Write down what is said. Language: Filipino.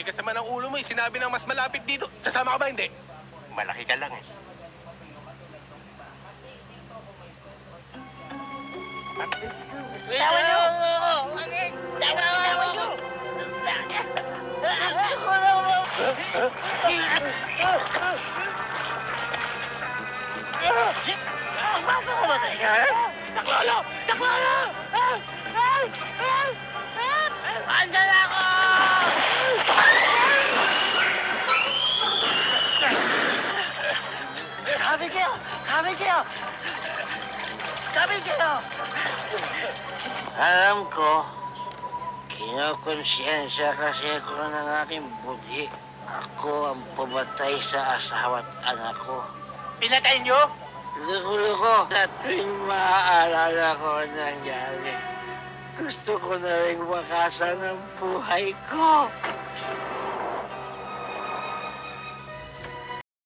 Tigas naman ang ulo mo eh. Sinabi ng mas malapit dito. Sasama ka ba hindi? Malaki ka lang eh. Tawan niyo! Bakit? Tawan niyo! Ako lang mo! Magpapakamatay ka? Saklolo! Saklolo! Andyan ako! Kami kayo! Kami kayo! Kami kayo! Alam ko, kinokonsensya kasi ako ng aking budhi. Ako ang pumatay sa asawa at anak ko. Pinatay niyo? Lukulo ko sa tuwing maaalala ko ang nangyari. Gusto ko na rin wakasan ang buhay ko.